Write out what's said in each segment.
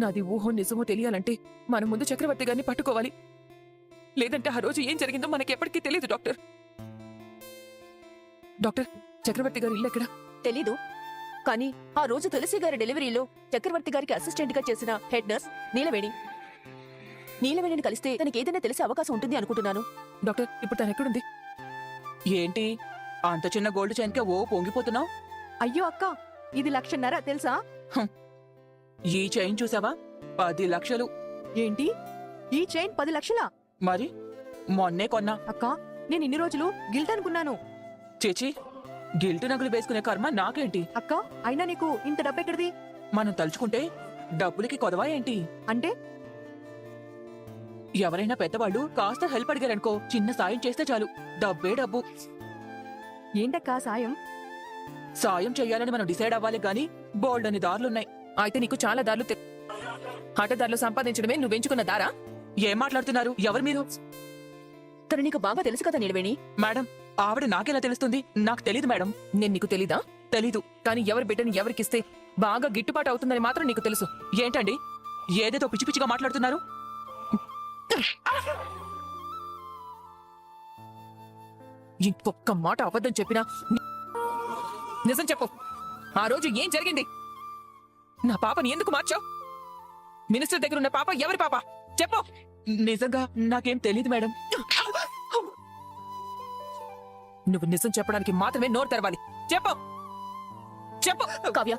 నాది ఊహో నిజమో తెలియాలంటే మనం ముందు చక్రవర్తి గారిని పట్టుకోవాలి. లేదంటే ఆ రోజు ఏం జరిగిందో మనకెప్పటికీ తెలియదు డాక్టర్. డాక్టర్, చక్రవర్తి గారి ఇల్లు ఎక్కడ? తెలీదు. కానీ ఆ రోజు తులసి గారి డెలివరీలో చక్రవర్తి గారికి అసిస్టెంట్ గా చేసిన హెడ్ నర్స్ నీలవేణిని కలిస్తే తనకి ఏదైనా తెలిసే అవకాశం ఉంటుంది అనుకుంటున్నాను. డాక్టర్, ఇప్పుడు తను ఎక్కడుంది? ఏంటి అంత చిన్న గోల్డ్ చైన్కే ఓ పొంగిపోతున్నావు? అయ్యో అక్క, ఇది 1,00,000 తెలుసా? ఈ చైన్ చూసావా? 10 లక్షలు. ఏంటి, ఈ చైన్ 10 లక్షలా? మరి మొన్నే కొన్నా. అక్క, నేను ఇన్ని రోజులు గిల్ట్ అనుకున్నాను. చేచి గిల్టు నగలు వేసుకునే కర్మ నాకేంటి? అక్క, అయినా నీకు ఇంత డబ్బెక్కడిది? మనం తలుచుకుంటే డబ్బులకి కొదవా ఏంటి? అంటే ఎవరైనా పెద్దవాళ్ళు కాస్త హెల్ప్ అడిగారనుకో, చిన్న సాయం చేస్తే చాలు, డబ్బే డబ్బు. ఏంటక్కా సాయం? సాయం చెయ్యాలని మనం డిసైడ్ అవ్వాలి గాని బోల్డ్ అని దారులున్నాయి. అయితే నీకు చాలా దారులు ఆటదారులు సంపాదించడమే నువ్వెంచుకున్న దారా? ఏం మాట్లాడుతున్నారు? ఎవరు మీరు? తను నీకు బాగా తెలుసు కదా నీలవేణి. మేడం, ఆవిడ నాకెలా తెలుస్తుంది? నాకు తెలీదు మేడం. నేను నీకు తెలీదా? తెలీదు. కానీ ఎవరి బిడ్డని ఎవరికిస్తే బాగా గిట్టుబాటు అవుతుందని మాత్రం నీకు తెలుసు. ఏంటండి ఏదేదో పిచ్చి పిచ్చిగా మాట్లాడుతున్నారు? ఇంకొక్క మాట అబద్ధం చెప్పినా నిజం చెప్పు. ఆ రోజు ఏం జరిగింది? నా పాపని ఎందుకు మార్చావు? మినిస్టర్ దగ్గర ఉన్న పాప ఎవరి పాప? చెప్పు. నిజంగా నాకేం తెలీదు మేడం. నువ్వు నిజం చెప్పడానికి మాత్రమే నోరు తెరవాలి. చెప్పు చెప్పు. కావ్య,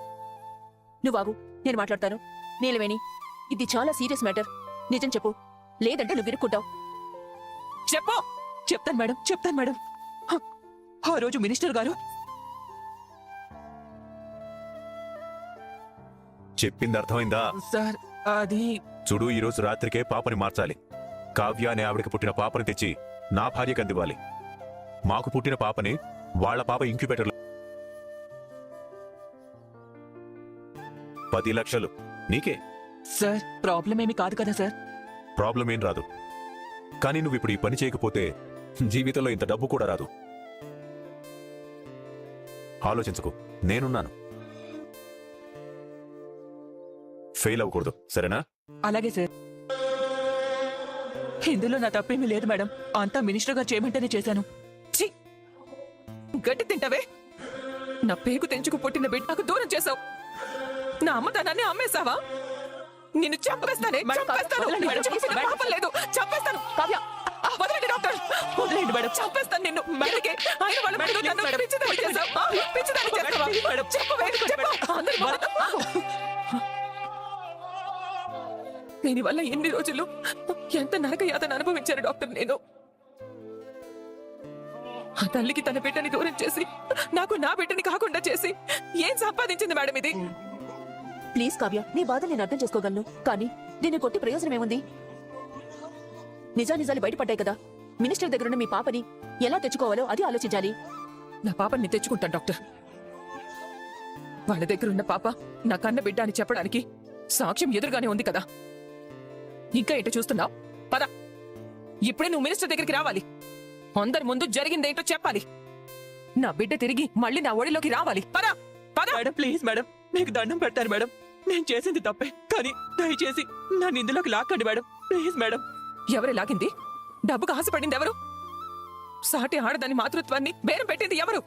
నువ్వాగు, నేను మాట్లాడతాను. నీలవేణి, ఇది చాలా సీరియస్ మ్యాటర్. నిజం చెప్పు, లేదంటే నువ్వు ఇరుక్కుంటావు. చెప్పు. చెప్తాను మేడం, చెప్తాను మేడం. ఆ రోజు మినిస్టర్ గారు చెప్పింది అర్థమైందా? సార్, అది చూడు, ఈ రోజు రాత్రికే పాపని మార్చాలి. కావ్య అనే ఆవిడకి పుట్టిన పాపని తెచ్చి నా భార్యకి అందివ్వాలి. మాకు పుట్టిన పాపని వాళ్ల పాప ఇంక్యుబేటర్లో 10 లక్షలు నీకే. సార్, ప్రాబ్లం ఏమి కాదు కదా సార్. ప్రాబ్లం ఏం రాదు, కానీ నువ్వు ఇప్పుడు ఈ పని చేయకపోతే జీవితంలో ఇంత డబ్బు కూడా రాదు. ఆలోచించుకో, నేనున్నాను. ఫెయిల్ అవ్వకూడదు, సరేనా? అలాగే సార్. ఇందులో నా తప్పేమీ లేదు మేడం. అంతా మినిస్టర్ గారు చేయమంటేనే చేశాను. ఛీ! గడ్డి తింటావే? నా పేగు తెంచుకు పుట్టిన బిడ్డకు దూరం చేశావు. నా అమ్మతనాన్ని అమ్మేశావా? నిన్ను చంపేస్తానే, చంపేస్తాను. వదలండి మేడం, చంపేసిన మేడం. పాపం లేదు, చంపేస్తాను. కావ్య, వదలండి డాక్టర్. వదిలేయండి మేడం. చంపేస్తాను నిన్ను. ఎందుకే? ఆయన వాళ్ళ మేడం, ముందు నన్ను మేడం. పిచ్చిదాన్ని చేశావు. పిచ్చిదాన్ని చేస్తావా? మేడం. చెప్పవే, చెప్పు. అందరి ముందు. దీనివల్ల ఎన్ని రోజులు ఎంత నరక యాతన అనుభవించారు డాక్టర్. నేను ఆ తల్లికి తన బిడ్డని దూరం చేసి నాకు నా బిడ్డని కాకుండా చేసి ఏం సంపాదించింది మేడం ఇది? ప్లీజ్ కావ్య, నీ బాధ నేను అర్థం చేసుకోగలను, కానీ దీన్ని కొట్టి ప్రయోజనం ఏముంది? నిజానిజాలు బయటపడ్డాయి కదా. మినిస్టర్ దగ్గరున్న మీ పాపని ఎలా తెచ్చుకోవాలో అది ఆలోచించాలి. నా పాపని తెచ్చుకుంటాను డాక్టర్. వాళ్ళ దగ్గరున్న పాప నా కన్న బిడ్డ అని చెప్పడానికి సాక్ష్యం ఎదురుగానే ఉంది కదా. ఇంకా ఏంటో చూస్తున్నావు? పద, ఇప్పుడే నువ్వు మినిస్టర్ దగ్గరికి రావాలి. అందరి ముందు జరిగిందేంటో చెప్పాలి. నా బిడ్డ తిరిగి మళ్ళీ నా ఒడిలోకి రావాలి. పద పద. మేడం, ప్లీజ్ మేడం, మీకు దండం పెడతాను మేడం. నేను చేసింది తప్పే, కానీ దయచేసి నన్ను ఇందులోకి లాక్కండి మేడం, ప్లీజ్ మేడం. ఎవరు లాగింది? డబ్బుకు ఆశపడింది ఎవరు? సాటి ఆడదాని మాతృత్వాన్ని బేరం పెట్టింది ఎవరు?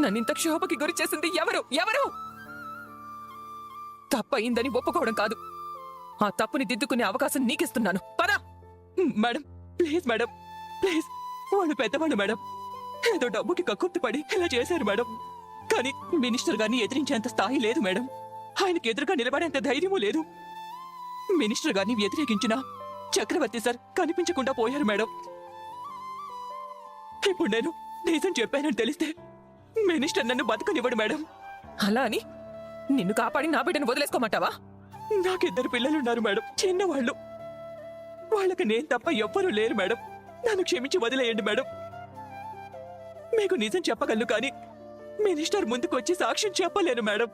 నన్నింత క్షోభకి గురి చేసింది ఎవరు? ఎవరు? తప్పయిందని ఒప్పుకోవడం కాదు, ఆ తప్పుని దిద్దుకునే అవకాశం నీకిస్తున్నాను. పద. Madam, please madam, please. వాళ్ళు పెద్దవాళ్ళు మేడం, ఏదో డబ్బుకి కక్కుర్తి పడి ఇలా చేశారు మేడం. కానీ మినిస్టర్ గారిని ఎదిరించేంత స్థాయి లేదు మేడం. ఆయనకి ఎదురుగా నిలబడేంత ధైర్యమూ లేదు. మినిస్టర్ గారిని వ్యతిరేకించిన చక్రవర్తి సార్ కనిపించకుండా పోయారు మేడం. ఇప్పుడు నేను నిజం చెప్పానని తెలిస్తే మినిస్టర్ నన్ను బతకనివ్వడు మేడం. అలా అని నిన్ను కాపాడి నా బిడ్డను వదిలేసుకోమంటావా? నాకిద్దరు పిల్లలున్నారు మేడం, చిన్నవాళ్ళు. వాళ్ళకి నేను తప్ప ఎవ్వరూ లేరు మేడం. నన్ను క్షమించి వదిలేయండి మేడం. మీకు నిజం చెప్పగలను, కానీ మినిస్టర్ ముందుకు వచ్చి సాక్ష్యం చెప్పలేను మేడం.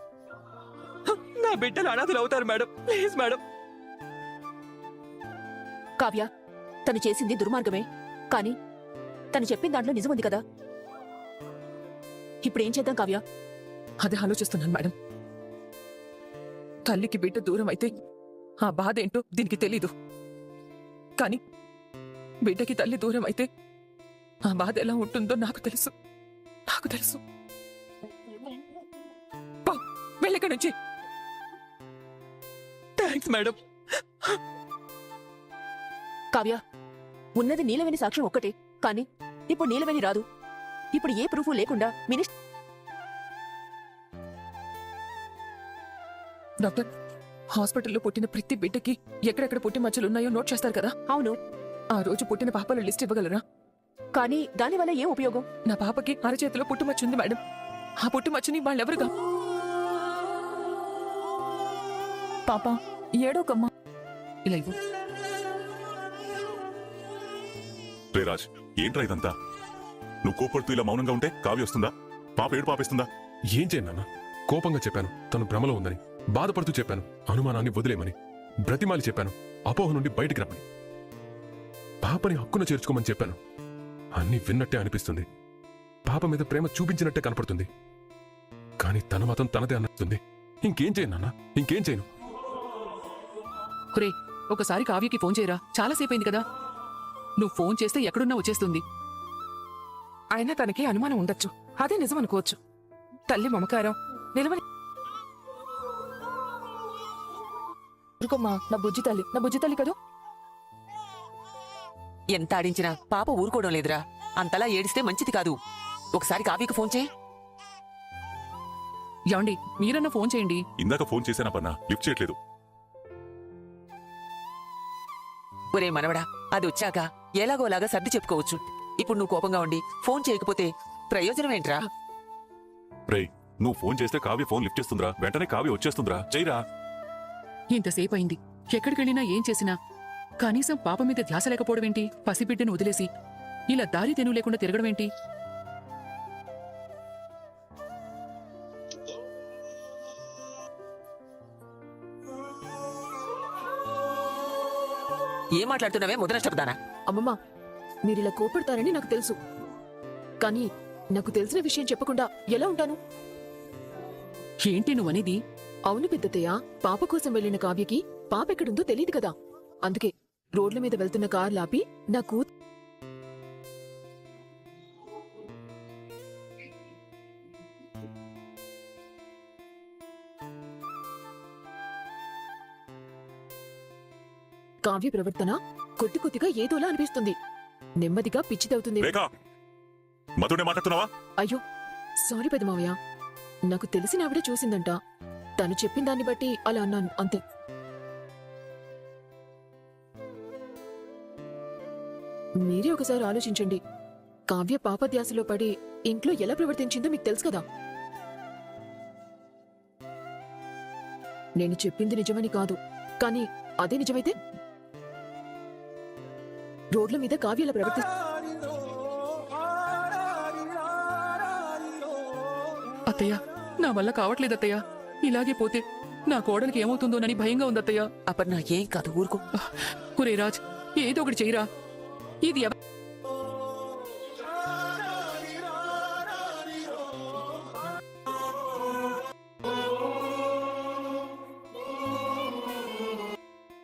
నా బిడ్డలు అనాథలు అవుతారు మేడం, ప్లీజ్ మేడం. కావ్య, తను చేసింది దుర్మార్గమే, కానీ తను చెప్పిన దాంట్లో నిజం ఉంది కదా. ఇప్పుడేం చేద్దాం కావ్య? అదే ఆలోచిస్తున్నాను మేడం. తల్లికి బిడ్డ దూరం అయితే ఆ బాధ ఏంటో దీనికి తెలీదు. కానీ బిడ్డకి తల్లి దూరం అయితే ఆ బాధ ఎలా ఉంటుందో నాకు తెలుసు. పో, వెళ్ళిక్కడి నుంచి. Thanks madam. కావ్య, ఉన్నది నీలవేణి సాక్ష్యం ఒక్కటే. కానీ ఇప్పుడు నీలవేణి రాదు. ఇప్పుడు ఏ ప్రూఫ్ లేకుండా మినిస్టర్ డాక్టర్, హాస్పిటల్లో పుట్టిన ప్రతి బిడ్డకి ఎక్కడెక్కడ పుట్టి మచ్చలు ఉన్నాయో నోట్ చేస్తారు కదా. అవును, ఆ రోజు పుట్టిన పాపల లిస్ట్ ఇవ్వగలరా? కానీ దానివల్ల ఏం ఉపయోగం? నా పాపకి అరచేతిలో పుట్టుమచ్చ ఉంది మేడం. ఆ పుట్టుమచ్చని వాళ్ళెవరుగా? పాప ఏడోకమ్మా, ఇలా ఇవ్వు. రే రాజ్, ఏంట్రా ఇదంతా? నువ్వు కోపడుతూ ఇలా మౌనంగా ఉంటే కావ్య వస్తుందా? పాప ఏడు పాపిస్తుందా? ఏం చేయను? కోపంగా చెప్పాను తను భ్రమలో ఉందని. బాధపడుతూ చెప్పాను అనుమానాన్ని వదిలేమని. బ్రతిమాలి చెప్పాను అపోహ నుండి బయటికి రమ్మని. పాపని హక్కున చేర్చుకోమని చెప్పాను. అన్నీ విన్నట్టే అనిపిస్తుంది. పాప మీద ప్రేమ చూపించినట్టే కనపడుతుంది. కానీ తన మతం తనదే అనిపిస్తుంది. ఇంకేం చేయను నాన్న, ఇంకేం చేయను. ఒరే, ఒకసారి కావ్యకి ఫోన్ చేయరా, చాలాసేపు అయింది కదా. నువ్వు ఫోన్ చేస్తే ఎక్కడున్నా వచ్చేస్తుంది. అయినా తనకి అనుమానం ఉండొచ్చు, అదే నిజం అనుకోవచ్చు. తల్లి మమకారం నిలవని. ఊరుకోమ్మా, నా బుజ్జి తల్లి కదూ. ఎంత ఆడించినా పాప ఊరుకోవడం లేదురా. అంతలా ఏడిస్తే మంచిది కాదు. ఒకసారి కావ్యకి ఫోన్ చేయి. ఏమండి, మీరన్నా ఫోన్ చేయండి. ఇందాక ఫోన్ చేశానా పన్నా, లిఫ్ట్ చేయట్లేదు. ఒరే మనవడా, అది వచ్చాక ఎలాగోలాగా సర్ది చెప్పుకోవచ్చు. ఇప్పుడు నువ్వు కోపంగా ఉండి ఫోన్ చేయకపోతే ప్రయోజనం ఏంట్రా? రేయ్, నువ్వు ఫోన్ చేస్తే కావ్య ఫోన్ లిఫ్ట్ చేస్తుందిరా. వెంటనే కావ్య వచ్చేస్తుందిరా. చేయరా. ఇంతసేపు అయింది, ఎక్కడికెళ్ళినా ఏం చేసినా కనీసం పాప మీద ధ్యాస లేకపోవడమేంటి? పసిబిడ్డను వదిలేసి ఇలా దారి తెను లేకుండా తిరగడమేంటి? ఏం మాట్లాడుతున్నావే ముదనష్టపదానా? అమ్మమ్మ, మీరిలా కోపడతారని నాకు తెలుసు. కానీ నాకు తెలిసిన విషయం చెప్పకుండా ఎలా ఉంటాను? ఏంటి నువ్వనేది? అవును పెద్దతయ్య, పాప కోసం వెళ్లిన కావ్యకి పాప ఎక్కడుందో తెలియదు కదా. అందుకే రోడ్ల మీద వెళ్తున్న కార్ లాపి నా కావ్య ప్రవర్తన కొద్దిగా ఏదోలా అనిపిస్తుంది. నెమ్మదిగా పిచ్చిదవుతుంది. రేఖా, మధునే మాట్లాడుతున్నావా? అయ్యో సారీ పెద్దమావయ్య, నాకు తెలిసిన ఆవిడ చూసిందంట. తను చెప్పిన దాన్ని బట్టి అలా అన్నాను, అంతే. మీరే ఒకసారి ఆలోచించండి. కావ్య పాపధ్యాసలో పడి ఇంట్లో ఎలా ప్రవర్తించిందో మీకు తెలుసు కదా. నేను చెప్పింది నిజమని కాదు, కానీ అదే నిజమైతే రోడ్ల మీద కావ్య ఎలా ప్రవర్తి అత్తయ్య, నా వల్ల కావట్లేదు అత్తయ్య. ఇలాగే పోతే నా కోడలికి ఏమవుతుందోనని భయంగా ఉందత్తయ్య. అపర్ణ, ఏం కాదు, ఊరుకో. ఒరే రాజ్, ఏదో ఒకటి చెయ్యరా. ఇది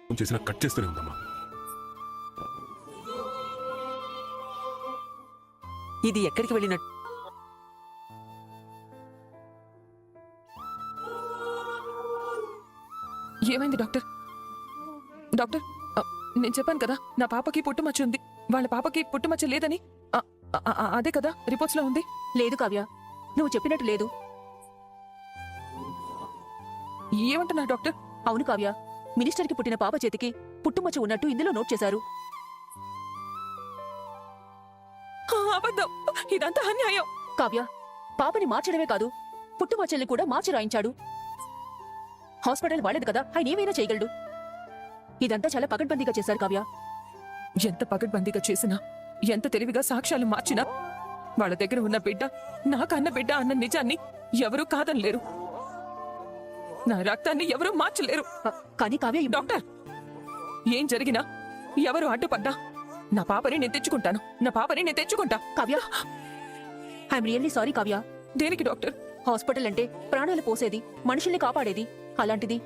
ఫోన్ చేసినా కట్ చేస్తూనే ఉందమ్మా. ఇది ఎక్కడికి వెళ్ళినట్టు? ఏమైంది డాక్టర్? డాక్టర్, నేను చెప్పాను కదా నా పాపకి పుట్టుమచ్చ ఉంది. వాళ్ళ పాపకి పుట్టుమచ్చ లేదని. అదే కదా రిపోర్ట్స్ లో ఉంది. లేదు కావ్య, నువ్వు చెప్పినట్టు లేదు. ఏమంటున్నా డాక్టర్? అవును కావ్య, మినిస్టర్కి పుట్టిన పాప చేతికి పుట్టుమచ్చ ఉన్నట్టు ఇందులో నోట్ చేశారు. అబద్ధం, ఇదంతా అన్యాయం. కావ్య, పాపని మార్చడమే కాదు, పుట్టుమచ్చల్ని కూడా మార్చి రాయించాడు. హాస్పిటల్ వాళ్ళది కదా, ఆయన ఏమైనా చేయగలడు. ఇదంతా చాలా పకడ్బందీగా చేశారు కావ్య. ఎంత పకడ్బందీగా చేసినా, ఎంత తెలివిగా సాక్ష్యాలు మార్చినా వాళ్ళ దగ్గర ఉన్న బిడ్డ నాకన్న బిడ్డ అన్న నిజాన్ని ఎవరూ కాదనలేరు. నా రక్తాన్ని ఎవరూ మార్చలేరు. కానీ కావ్య, డాక్టర్, ఏం జరిగినా ఎవరు అడ్డుపడ్డా నా పాపని నేను తెచ్చుకుంటాను. నా పాపని నేను తెచ్చుకుంటా. Kavya, I'm really sorry Kavya. దేనికి డాక్టర్? హాస్పిటల్ అంటే ప్రాణాలు పోసేది, మనుషుల్ని కాపాడేది. అలాంటిది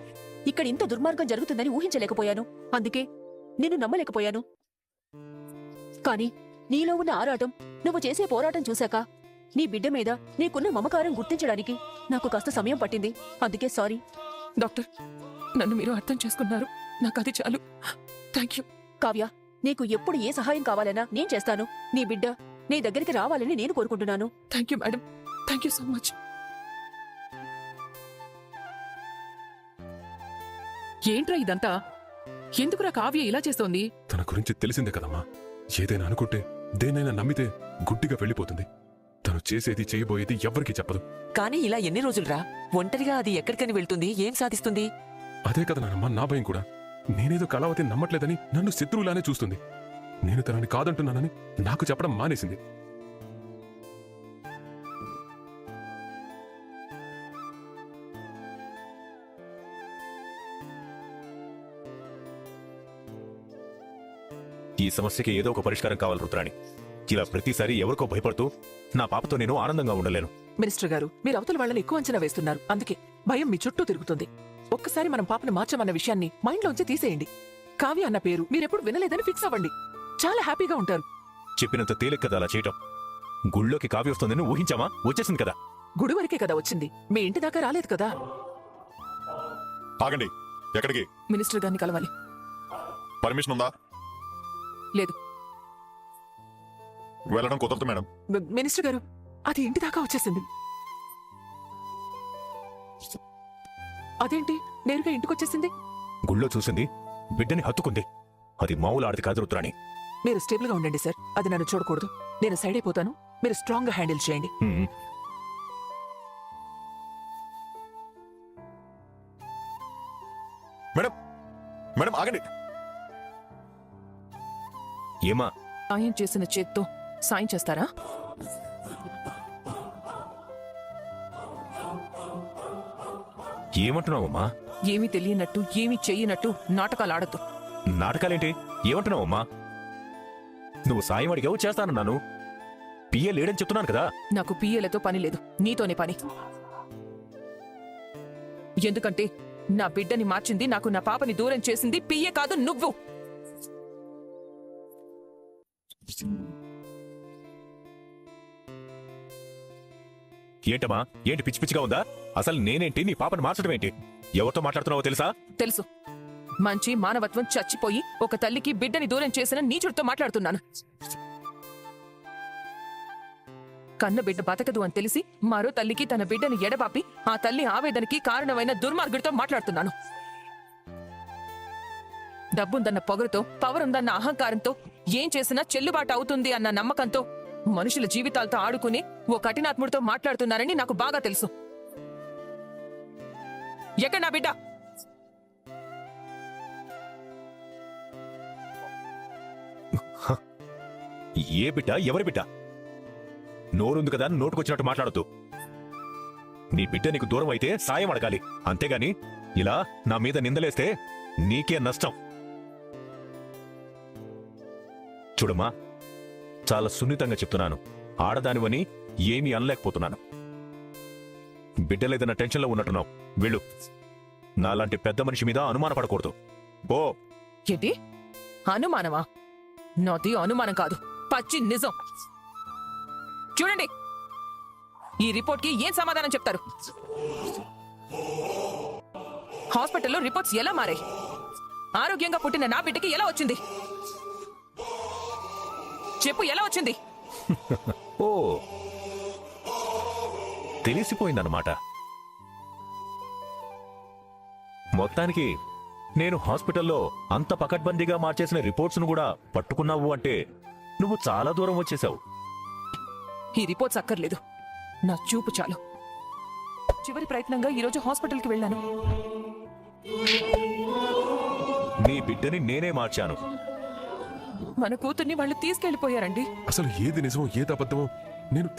ఇక్కడ ఇంత దుర్మార్గం జరుగుతుందని ఊహించలేకపోయాను. అందుకే నిన్ను నమ్మలేకపోయాను. కాని నీలో ఉన్న ఆరాటం, నువ్వు చేసే పోరాటం చూశాక నీ బిడ్డ మీద నీకున్న మమకారం గుర్తించడానికి నాకు కాస్త సమయం పట్టింది. అందుకే సారీ. డాక్టర్, నన్ను మీరు అర్థం చేసుకున్నారు. నాకు అది చాలు. Thank you. కావ్య, నీకు ఎప్పుడు ఏ సహాయం కావాలన్నా నేను చేస్తాను. నీ బిడ్డ నీ దగ్గరికి రావాలని నేను కోరుకుంటున్నాను. Thank you madam. Thank you so much. ఏంట్రా ఇదంతా? ఎందుకురా కావ్య ఇలా చేస్తోంది? తన గురించి తెలిసిందే కదమ్మా. ఏదైనా అనుకుంటే, దేనైనా నమ్మితే గుడ్డిగా వెళ్ళిపోతుంది. తను చేసేది చేయబోయేది ఎవ్వరికీ చెప్పదు. కానీ ఇలా ఎన్ని రోజులురా? ఒంటరిగా అది ఎక్కడికని వెళ్తుంది? ఏం సాధిస్తుంది? అదే కదా నానమ్మా నా భయం కూడా. నేనేదో కళావతి నమ్మట్లేదని నన్ను శత్రువులానే చూస్తుంది. నేను తనని కాదంటున్నానని నాకు చెప్పడం మానేసింది. ఈ సమస్యకి ఏదో ఒక పరిష్కారం కావాలి రుద్రాణి. ఇలా ప్రతిసారి ఎవరికో భయపడుతూ నా పాపతో నేను ఆనందంగా ఉండలేను. మినిస్టర్ గారు, మీరు అవతల వాళ్ళని ఎక్కువ అంచనా వేస్తున్నారు. అందుకే భయం మీ చుట్టూ తిరుగుతుంది. ఒక్కసారి మనం పాపను మార్చమన్న విషయాన్ని మైండ్లోంచి తీసేయండి. కావ్య అన్న పేరు మీరెప్పుడు వినలేదని ఫిక్స్ అవ్వండి. చాలా హ్యాపీగా ఉంటారు. చెప్పినంత తేలిక కదా అలా చేయటం. గుళ్ళోకి కావ్య వస్తుందని ఊహించామా? వచ్చేసింది కదా. గుడి వరకే కదా వచ్చింది, మీ ఇంటి దాకా రాలేదు కదా. ఆగండి. ఎక్కడికి? మినిస్టర్ గారిని కలవాలి. పర్మిషన్ ఉందా? లేదు. వెళ్ళడం కుదరదు మేడం. మినిస్టర్ గారు, అది ఇంటి దాకా వచ్చేసింది. అదేంటి నేరుగా ఇంటికొచ్చేసింది? గుళ్ళో చూసింది, బిడ్డని హత్తుకుంది. అది మామూలు ఆడది కాదు రుద్రాణి. మీరు స్టేబుల్ గా ఉండండి సార్. అది నన్ను చూడకూడదు. నేను సైడ్ అయిపోతాను. మీరు స్ట్రాంగ్ గా హ్యాండిల్ చేయండి. హ్మ్. మేడం, మేడం ఆగండి. ఏమా? సాయం చేసిన చేత్తో సాయం చేస్తారా? ఏమంటున్నావమ్మా? ఏమీ తెలియనట్టు, ఏమీ చెయ్యనట్టు నాటకాలు ఆడద్దు. నాటకాలేంటి? ఏమంటున్నావమ్మా? నువ్వు సాయం అడిగావు, చేస్తానన్నాను. పిఏ లేడని చెప్తున్నాను కదా. నాకు పిఏలతో పని లేదు, నీతోనే పని. ఎందుకంటే నా బిడ్డని మార్చింది, నాకు నా పాపని దూరం చేసింది పిఏ కాదు, నువ్వు. ఏంటమ్మా? ఏంటి పిచ్చి పిచ్చిగా ఉందా? అసలు నేనేంటి, నీ పాపని మార్చడం ఏంటి? ఎవరితో మాట్లాడుతున్నావో తెలుసా? తెలుసు. మంచి మానవత్వం చచ్చిపోయి ఒక తల్లికి బిడ్డని దూరం చేసిన నీచుడితో మాట్లాడుతున్నాను. కన్న బిడ్డ బతకదు అని తెలిసి మరో తల్లికి తన బిడ్డని ఎడబాపి ఆ తల్లి ఆవేదనకి కారణమైన దుర్మార్గుడితో మాట్లాడుతున్నాను. డబ్బుందన్న పొగరుతో, పవర్ ఉందన్న అహంకారంతో, ఏం చేసినా చెల్లుబాటు అవుతుంది అన్న నమ్మకంతో మనుషుల జీవితాలతో ఆడుకుని ఓ కఠినాత్ముడితో మాట్లాడుతున్నారని నాకు బాగా తెలుసు. ఎక్కడ నా బిడ్డ? ఏ బిడ్డ? ఎవరి బిడ్డ? నోరుంది కదా, నోటుకొచ్చినట్టు మాట్లాడద్దు. నీ బిడ్డ నీకు దూరం అయితే సాయం అడగాలి, అంతేగాని ఇలా నా మీద నిందలేస్తే నీకే నష్టం. చూడమ్మా, చాలా సున్నితంగా చెప్తున్నాను. ఆడదానివని ఏమీ అనలేకపోతున్నాను. బిడ్డలేదన్న టెన్షన్లో ఉన్నట్టున్నావు. వెళ్ళు. నాలాంటి పెద్ద మనిషి మీద అనుమానపడకూడదు. ఓ ఏంటి అనుమానమా? నాది అనుమానం కాదు, పచ్చి నిజం. చూడండి, ఈ రిపోర్ట్కి ఏం సమాధానం చెప్తారు? హాస్పిటల్లో రిపోర్ట్స్ ఎలా మారాయి? ఆరోగ్యంగా పుట్టిన నా బిడ్డకి ఎలా వచ్చింది? చెప్పు, ఎలా వచ్చింది? ఓ తెలిసిపోయిందన్నమాట. మొత్తానికి నేను హాస్పిటల్లో అంత పకడ్బందీగా మార్చేసిన రిపోర్ట్స్ను కూడా పట్టుకున్నావు అంటే నువ్వు చాలా దూరం వచ్చేశావు. ఈ రిపోర్ట్స్ అక్కర్లేదు, నా చూపు చాలు. చివరి ప్రయత్నంగా ఈరోజు హాస్పిటల్కి వెళ్ళాను. నీ బిడ్డని నేనే మార్చాను. మన కూతుర్ని వాళ్ళు తీసుకెళ్లిపోయారండి. అసలు ఏది నిజమో ఏది అబద్ధమో నేను